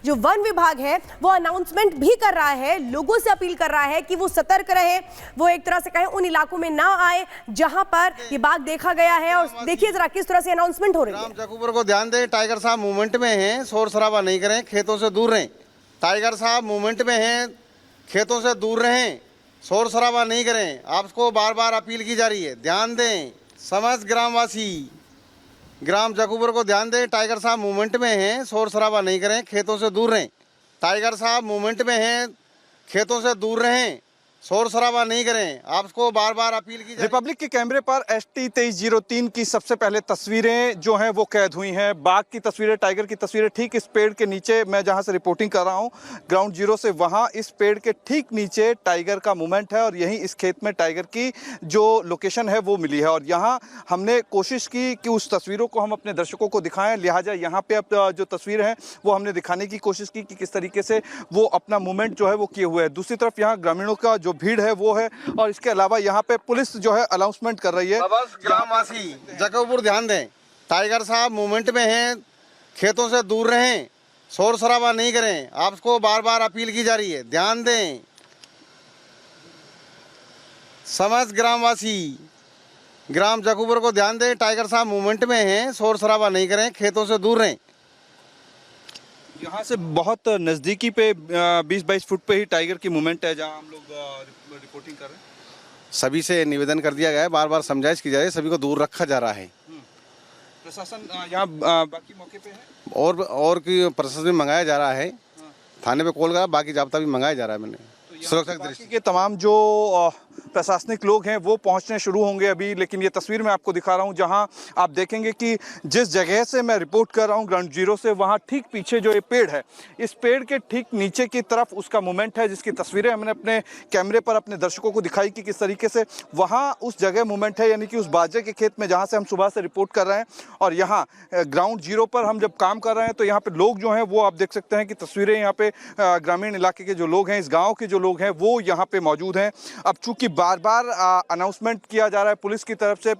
जो वन विभाग है वो अनाउंसमेंट भी कर रहा है, लोगों से अपील कर रहा है कि वो सतर्क रहे, वो एक तरह से कहें उन इलाकों में ना आए जहां पर ये बाघ देखा गया है। और देखिए जरा किस तरह से अनाउंसमेंट हो रही है। जकूपुर को ध्यान दें, टाइगर साहब मूवमेंट में हैं, शोर शराबा नहीं करें, खेतों से दूर रहें। टाइगर साहब मूवमेंट में हैं, खेतों से दूर रहें, शोर शराबा नहीं करें। आपको बार बार अपील की जा रही है, ध्यान दें। समस्त ग्रामवासी ग्राम जकूपुर को ध्यान दें, टाइगर साहब मूवमेंट में हैं, शोर शराबा नहीं करें, खेतों से दूर रहें। टाइगर साहब मूवमेंट में हैं, खेतों से दूर रहें, शोर शराबा नहीं करें। आपको बार बार अपील की। रिपब्लिक के कैमरे पर ST 2303 की सबसे पहले तस्वीरें जो हैं वो कैद हुई हैं। बाघ की तस्वीरें, टाइगर की तस्वीरें ठीक इस पेड़ के नीचे, मैं जहां से रिपोर्टिंग कर रहा हूं ग्राउंड जीरो से, वहां इस पेड़ के ठीक नीचे टाइगर का मूवमेंट है और यहीं इस खेत में टाइगर की जो लोकेशन है वो मिली है। और यहाँ हमने कोशिश की कि उस तस्वीरों को हम अपने दर्शकों को दिखाएं, लिहाजा यहाँ पे अब जो तस्वीर है वो हमने दिखाने की कोशिश की कि किस तरीके से वो अपना मूवमेंट जो है वो किए हुए है। दूसरी तरफ यहाँ ग्रामीणों का जो भीड़ है वो है, और इसके अलावा यहाँ पे पुलिस जो है अनाउंसमेंट कर रही है। ग्रामवासी जकूपुर ध्यान दें, टाइगर साहब मूवमेंट में हैं, खेतों से दूर रहें, शोर शराबा नहीं करें। आपको बार बार अपील की जा रही है, ध्यान दें। समस्त ग्रामवासी ग्राम जकूपुर को ध्यान दें, टाइगर साहब मूवमेंट में हैं, शोर शराबा नहीं करें, खेतों से दूर रहें। यहाँ से बहुत नज़दीकी पे 20-22 फुट पे ही टाइगर की मूवमेंट है जहाँ हम लोग रिपोर्टिंग कर रहे हैं। सभी से निवेदन कर दिया गया है, बार बार समझाइश की जा रही है, सभी को दूर रखा जा रहा है। प्रशासन यहाँ बाकी मौके पे है और की प्रशासन भी मंगाया जा रहा है, थाने पे कॉल करा, बाकी जाब्ता भी मंगाया जा रहा है। मैंने सुरक्षा की दृष्टि के तमाम जो प्रशासनिक लोग हैं वो पहुंचने शुरू होंगे अभी, लेकिन ये तस्वीर मैं आपको दिखा रहा हूं जहां आप देखेंगे कि जिस जगह से मैं रिपोर्ट कर रहा हूं ग्राउंड जीरो से, वहां ठीक पीछे जो ये पेड़ है, इस पेड़ के ठीक नीचे की तरफ उसका मूवमेंट है, जिसकी तस्वीरें हमने अपने कैमरे पर अपने दर्शकों को दिखाई कि किस तरीके से वहां उस जगह मूवमेंट है, यानी कि उस बाजरे के खेत में जहाँ से हम सुबह से रिपोर्ट कर रहे हैं। और यहाँ ग्राउंड जीरो पर हम जब काम कर रहे हैं तो यहाँ पर लोग जो हैं वो आप देख सकते हैं कि तस्वीरें यहाँ पे ग्रामीण इलाके के जो लोग हैं, इस गाँव के जो लोग हैं वो यहाँ पे मौजूद हैं। अब चूंकि बार बार अनाउंसमेंट किया जा रहा है पुलिस की तरफ से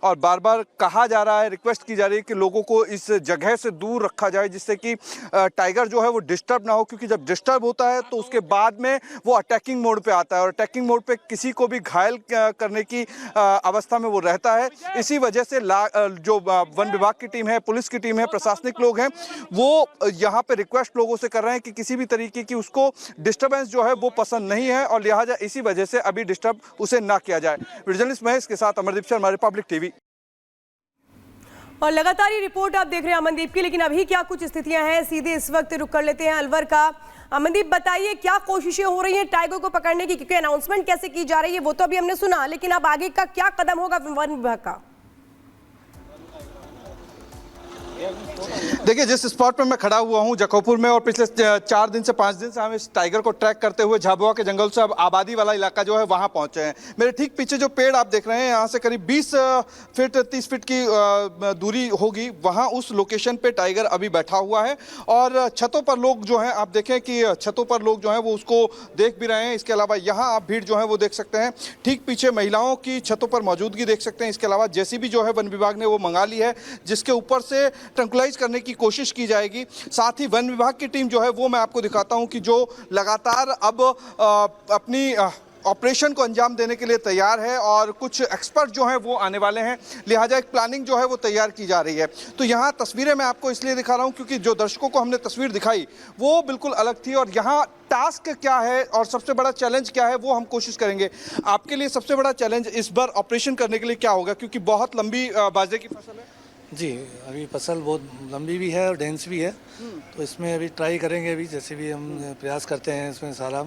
और बार बार कहा जा रहा है, रिक्वेस्ट की जा रही है कि लोगों को इस जगह से दूर रखा जाए, जिससे कि टाइगर जो है वो डिस्टर्ब ना हो, क्योंकि जब डिस्टर्ब होता है तो उसके बाद में वो अटैकिंग मोड पे आता है और अटैकिंग मोड पे किसी को भी घायल करने की अवस्था में वो रहता है। इसी वजह से जो वन विभाग की टीम है, पुलिस की टीम है, प्रशासनिक लोग हैं, वो यहाँ पे रिक्वेस्ट लोगों से कर रहे हैं कि किसी भी तरीके की उसको डिस्टर्बेंस जो है वो पसंद नहीं है और लिहाजा इसी वजह से अभी डिस्टर्ब उसे ना किया जाए। जर्नलिस्ट महेश के साथ अमरदीप शर्मा, रिपब्लिक टीवी। और लगातार ये रिपोर्ट आप देख रहे हैं अमनदीप की, लेकिन अभी क्या कुछ स्थितियां हैं, सीधे इस वक्त रुक कर लेते हैं अलवर का। अमनदीप बताइए क्या कोशिशें हो रही हैं टाइगर को पकड़ने की, क्योंकि अनाउंसमेंट कैसे की जा रही है वो तो अभी हमने सुना, लेकिन अब आगे का क्या कदम होगा वन विभाग का? देखिए, जिस स्पॉट पर मैं खड़ा हुआ हूं जकूपुर में, और पिछले 4 दिन से 5 दिन से हम इस टाइगर को ट्रैक करते हुए झाबुआ के जंगल से अब आबादी वाला इलाका जो है वहां पहुंचे हैं। मेरे ठीक पीछे जो पेड़ आप देख रहे हैं, यहां से करीब 20 फीट 30 फीट की दूरी होगी, वहां उस लोकेशन पे टाइगर अभी बैठा हुआ है। और छतों पर लोग जो हैं, आप देखें कि छतों पर लोग जो हैं वो उसको देख भी रहे हैं। इसके अलावा यहाँ आप भीड़ जो है वो देख सकते हैं, ठीक पीछे महिलाओं की छतों पर मौजूदगी देख सकते हैं। इसके अलावा JCB जो है वन विभाग ने वो मंगा ली है, जिसके ऊपर से ट्रंकुलाइज करने की कोशिश की जाएगी। साथ ही वन विभाग की टीम जो है वो मैं आपको दिखाता हूं कि जो लगातार अब अपनी ऑपरेशन को अंजाम देने के लिए तैयार है और कुछ एक्सपर्ट जो हैं वो आने वाले हैं, लिहाजा एक प्लानिंग जो है वो तैयार की जा रही है। तो यहाँ तस्वीरें मैं आपको इसलिए दिखा रहा हूँ क्योंकि जो दर्शकों को हमने तस्वीर दिखाई वो बिल्कुल अलग थी, और यहाँ टास्क क्या है और सबसे बड़ा चैलेंज क्या है वो हम कोशिश करेंगे। आपके लिए सबसे बड़ा चैलेंज इस बार ऑपरेशन करने के लिए क्या होगा, क्योंकि बहुत लंबी बाजरे की फसल है? जी, अभी फसल बहुत लंबी भी है और डेंस भी है, तो इसमें अभी ट्राई करेंगे, अभी जैसे भी हम प्रयास करते हैं इसमें सारा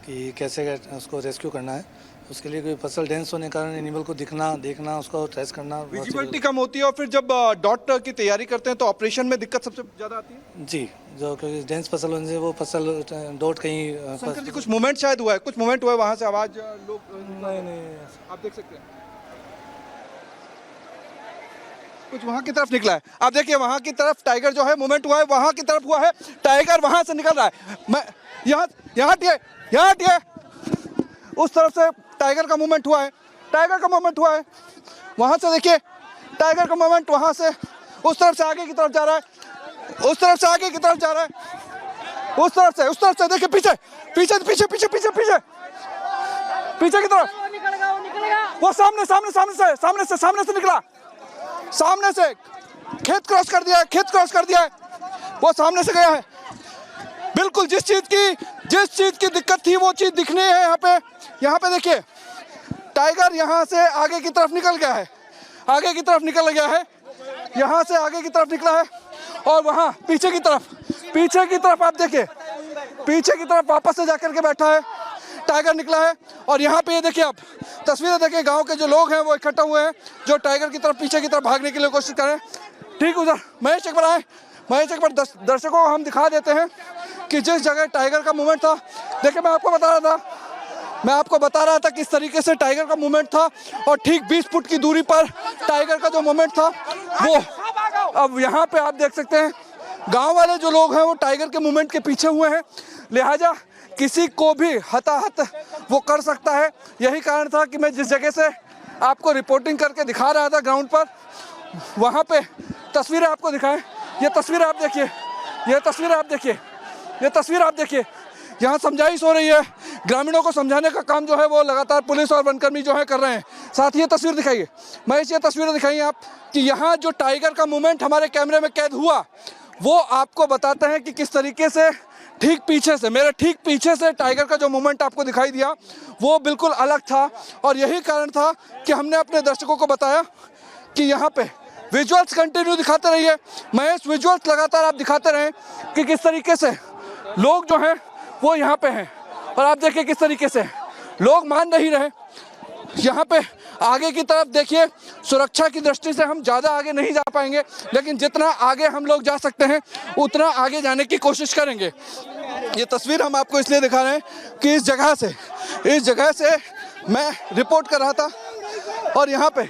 कि कैसे उसको रेस्क्यू करना है। उसके लिए कोई फसल डेंस होने के कारण एनिमल को देखना उसको ट्रेस करना, विजिबिलिटी कम होती है, और फिर जब डॉट की तैयारी करते हैं तो ऑपरेशन में दिक्कत सबसे ज़्यादा आती है। जी, जो क्योंकि डेंस फसल होने से वो फसल डॉट कहीं शंकर जी कुछ मूवमेंट शायद हुआ है, कुछ मूवमेंट हुआ है, वहाँ से आवाज़ लोग नहीं आप देख सकते हैं कुछ वहां की तरफ निकला है। आप देखिए वहां की तरफ टाइगर जो है मूवमेंट हुआ है, वहां की तरफ हुआ है, टाइगर वहां से निकल रहा है। मैं यहाँ उस तरफ से टाइगर का मूवमेंट हुआ है, वहां से देखिए टाइगर का मूवमेंट वहां से उस तरफ से आगे की तरफ जा रहा है, उस तरफ से देखिए, पीछे पीछे पीछे पीछे पीछे पीछे पीछे की तरफ, वो सामने से निकला, सामने से खेत क्रॉस कर दिया है, वो सामने से गया है। बिल्कुल जिस चीज की दिक्कत थी वो चीज दिखनी है यहाँ पे देखिए, टाइगर यहाँ से आगे की तरफ निकल गया है, यहाँ से आगे की तरफ निकला है, और वहाँ पीछे की तरफ आप देखिए, पीछे की तरफ वापस से जाकर के बैठा है, टाइगर निकला है। और यहाँ पे ये देखिए, आप तस्वीरें देखिए, गांव के जो लोग हैं वो इकट्ठा हुए हैं, जो टाइगर की तरफ पीछे की तरफ भागने के लिए कोशिश कर रहे हैं। ठीक उधर महेश एक बार आए, महेश एक बार दर्शकों को हम दिखा देते हैं कि जिस जगह टाइगर का मूवमेंट था, देखिए मैं आपको बता रहा था किस तरीके से टाइगर का मूवमेंट था, और ठीक 20 फुट की दूरी पर टाइगर का जो मूवमेंट था वो अब यहाँ पे आप देख सकते हैं, गांव वाले जो लोग हैं वो टाइगर के मूवमेंट के पीछे हुए हैं, लिहाजा किसी को भी हताहत वो कर सकता है। यही कारण था कि मैं जिस जगह से आपको रिपोर्टिंग करके दिखा रहा था ग्राउंड पर, वहाँ पे तस्वीरें आपको दिखाएं। ये तस्वीर आप देखिए, यहाँ समझाइश हो रही है, ग्रामीणों को समझाने का काम जो है वो लगातार पुलिस और वनकर्मी जो है कर रहे हैं। साथ ही ये तस्वीर दिखाइए महेश, ये तस्वीरें दिखाइए आप कि यहाँ जो टाइगर का मूवमेंट हमारे कैमरे में कैद हुआ, वो आपको बताते हैं कि किस तरीके से मेरे ठीक पीछे से टाइगर का जो मूवमेंट आपको दिखाई दिया वो बिल्कुल अलग था। और यही कारण था कि हमने अपने दर्शकों को बताया कि यहाँ पे विजुअल्स कंटिन्यू दिखाते रहिए महेश, विजुअल्स लगातार आप दिखाते रहें कि किस तरीके से लोग जो हैं वो यहाँ पे हैं। और आप देखिए किस तरीके से लोग मान नहीं रहे। यहाँ पे आगे की तरफ देखिए, सुरक्षा की दृष्टि से हम ज़्यादा आगे नहीं जा पाएंगे, लेकिन जितना आगे हम लोग जा सकते हैं उतना आगे जाने की कोशिश करेंगे। ये तस्वीर हम आपको इसलिए दिखा रहे हैं कि इस जगह से मैं रिपोर्ट कर रहा था, और यहाँ पे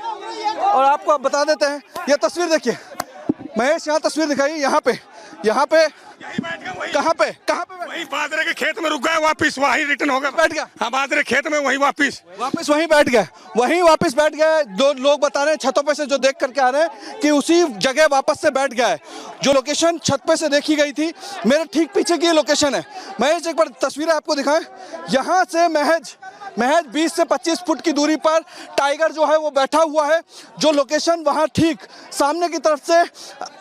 और आपको बता देते हैं, ये तस्वीर देखिए महेश, यहाँ तस्वीर दिखाई, यहाँ पे कहाँ पे वही बादरे के खेत में रुक गया, वापिस वही रिटर्न होगा, बैठ गया। हाँ, बादरे खेत में वही वापिस वहीं बैठ गए। दो लोग बता रहे हैं छतों पे से जो देख करके आ रहे हैं कि उसी जगह वापस से बैठ गया है। जो लोकेशन छत पे से देखी गई थी, मेरे ठीक पीछे की लोकेशन है। महज एक बार तस्वीरें आपको दिखाएं, यहाँ से महज 20 से 25 फुट की दूरी पर टाइगर जो है वो बैठा हुआ है। जो लोकेशन वहाँ ठीक सामने की तरफ से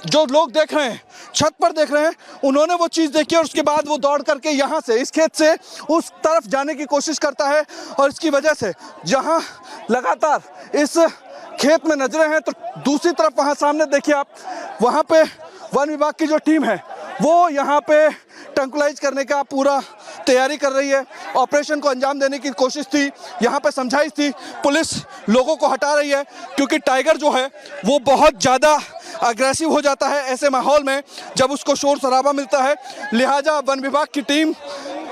जो लोग देख रहे हैं, छत पर देख रहे हैं, उन्होंने वो चीज़ देखी और उसके बाद वो दौड़ करके यहाँ से इस खेत से उस तरफ जाने की कोशिश करता है। और इसकी वजह से जहाँ लगातार इस खेत में नजरें हैं, तो दूसरी तरफ वहाँ सामने देखिए आप, वहाँ पे वन विभाग की जो टीम है वो यहाँ पे ट्रैंकुलाइज करने का पूरा तैयारी कर रही है। ऑपरेशन को अंजाम देने की कोशिश थी, यहाँ पे समझाइश थी, पुलिस लोगों को हटा रही है क्योंकि टाइगर जो है वो बहुत ज़्यादा अग्रेसिव हो जाता है ऐसे माहौल में जब उसको शोर शराबा मिलता है। लिहाजा वन विभाग की टीम,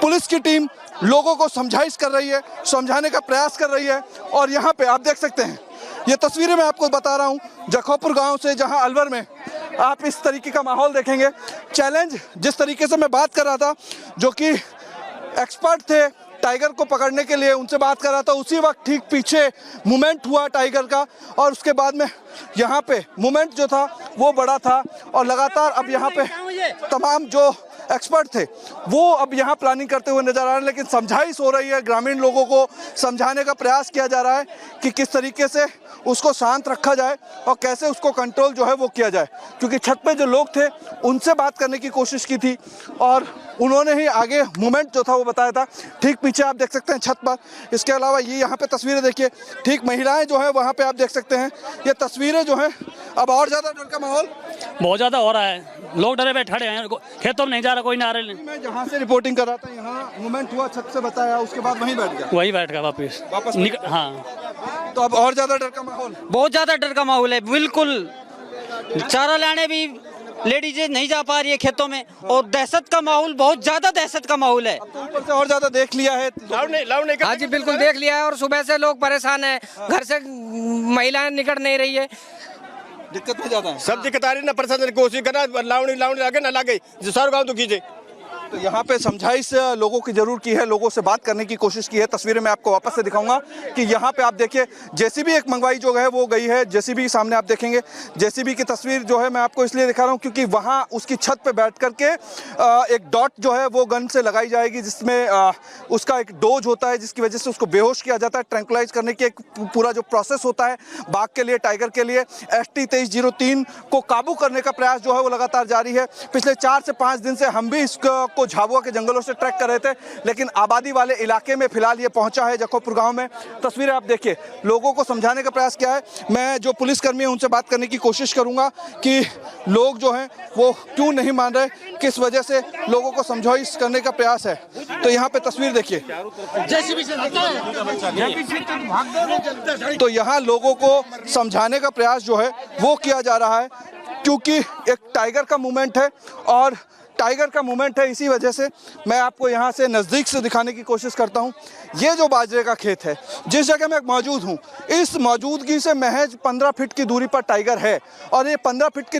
पुलिस की टीम लोगों को समझाइश कर रही है, समझाने का प्रयास कर रही है। और यहाँ पे आप देख सकते हैं, ये तस्वीरें मैं आपको बता रहा हूँ जखौपुर गांव से, जहां अलवर में आप इस तरीके का माहौल देखेंगे। चैलेंज जिस तरीके से मैं बात कर रहा था, जो कि एक्सपर्ट थे टाइगर को पकड़ने के लिए, उनसे बात कर रहा था, उसी वक्त ठीक पीछे मूवमेंट हुआ टाइगर का, और उसके बाद में यहाँ पे मूवमेंट जो था वो बड़ा था। और लगातार अब यहाँ पे तमाम जो एक्सपर्ट थे वो अब यहाँ प्लानिंग करते हुए नजर आ रहे हैं, लेकिन समझाइश हो रही है, ग्रामीण लोगों को समझाने का प्रयास किया जा रहा है कि किस तरीके से उसको शांत रखा जाए और कैसे उसको कंट्रोल जो है वो किया जाए। क्योंकि छत पे जो लोग थे उनसे बात करने की कोशिश की थी और उन्होंने ही आगे मूवमेंट जो था वो बताया था। ठीक पीछे आप देख सकते हैं छत पर। इसके अलावा ये यहाँ पे तस्वीरें देखिए, ठीक महिलाएं जो है वहाँ पे आप देख सकते हैं। ये तस्वीरें जो हैं, अब और ज़्यादा डर का माहौल बहुत ज़्यादा हो रहा है, लोग डरे बैठे खड़े हैं, खेतों में नहीं जा रहा, कोई ना रहे। मैं जहाँ से रिपोर्टिंग कर रहा था, यहाँ मूवमेंट हुआ, छत से बताया, उसके बाद वहीं बैठ गया, वहीं बैठ गया वापस हाँ। तो अब और ज़्यादा डर का माहौल, बहुत ज़्यादा डर का माहौल है। बिल्कुल चारा लाने भी लेडीज नहीं जा पा रही है खेतों में, और दहशत का माहौल, बहुत ज़्यादा दहशत का माहौल है। तो ऊपर से और ज़्यादा देख लिया है। हाँ जी बिल्कुल देख लिया है, और सुबह से लोग परेशान हैं, घर से महिलाएं निकल नहीं रही है, दिक्कत हो जाता है। सब दिक्कत आ रही ना, प्रशासन कोशिश कर रहा है, लावणी लागे ना लागे, जो सारे गाँव तो कीजिए तो यहाँ पे समझाइश लोगों की जरूर की है, लोगों से बात करने की कोशिश की है। तस्वीरें मैं आपको वापस से दिखाऊंगा कि यहाँ पे आप देखिए जेसीबी एक मंगवाई जो है वो गई है। जेसीबी सामने आप देखेंगे, जेसीबी की तस्वीर जो है मैं आपको इसलिए दिखा रहा हूँ क्योंकि वहाँ उसकी छत पे बैठ करके एक डॉट जो है वो गन से लगाई जाएगी, जिसमें उसका एक डोज होता है जिसकी वजह से उसको बेहोश किया जाता है। ट्रैंकुलाइज करने की एक पूरा जो प्रोसेस होता है बाघ के लिए, टाइगर के लिए। ST 2303 को काबू करने का प्रयास जो है वो लगातार जारी है। पिछले 4 से 5 दिन से हम भी इसको झाबुआ के जंगलों से ट्रैक कर रहे थे, लेकिन आबादी वाले इलाके में फिलहाल ये पहुंचा है जखोपुर गांव में। तस्वीरें आप देखिए, लोगों को समझाने का प्रयास किया है। मैं जो पुलिसकर्मी है उनसे बात करने की कोशिश करूंगा कि लोग जो हैं वो क्यों नहीं मान रहे, किस वजह से लोगों को समझाइश करने का प्रयास है। तो यहाँ पे तस्वीर देखिए, तो यहाँ लोगों को समझाने का प्रयास जो है वो किया जा रहा है क्योंकि एक टाइगर का मूवमेंट है और टाइगर का मूवमेंट है। इसी वजह से मैं आपको यहाँ से नज़दीक से दिखाने की कोशिश करता हूँ। ये जो बाजरे का खेत है, जिस जगह मैं मौजूद हूँ, इस मौजूदगी से महज 15 फीट की दूरी पर टाइगर है। और ये 15 फीट की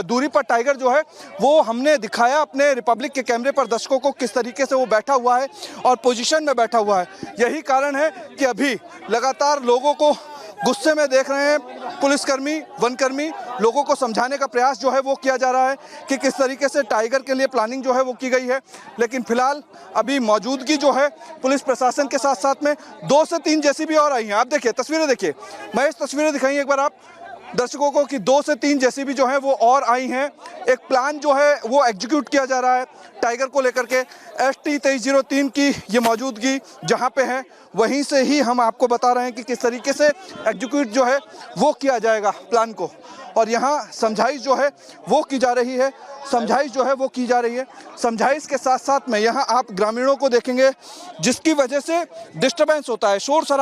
दूरी पर टाइगर जो है वो हमने दिखाया अपने रिपब्लिक के कैमरे पर दर्शकों को किस तरीके से वो बैठा हुआ है और पोजीशन में बैठा हुआ है। यही कारण है कि अभी लगातार लोगों को गुस्से में देख रहे हैं पुलिसकर्मी, वनकर्मी। लोगों को समझाने का प्रयास जो है वो किया जा रहा है कि किस तरीके से टाइगर के लिए प्लानिंग जो है वो की गई है। लेकिन फिलहाल अभी मौजूदगी जो है पुलिस प्रशासन के साथ साथ में 2 से 3 जेसीबी और आई हैं। आप देखिए तस्वीरें, देखिए मैं इस तस्वीरें दिखाई एक बार आप दर्शकों को कि 2 से 3 जेसीबी जो है वो और आई हैं। एक प्लान जो है वो एग्जीक्यूट किया जा रहा है टाइगर को लेकर के। ST 2303 की ये मौजूदगी जहाँ पे है वहीं से ही हम आपको बता रहे हैं कि किस तरीके से एग्जीक्यूट जो है वो किया जाएगा प्लान को। और यहाँ समझाइश जो है वो की जा रही है, समझाइश जो है वो की जा रही है। समझाइश के साथ साथ में यहाँ आप ग्रामीणों को देखेंगे जिसकी वजह से डिस्टर्बेंस होता है, शोर शराबा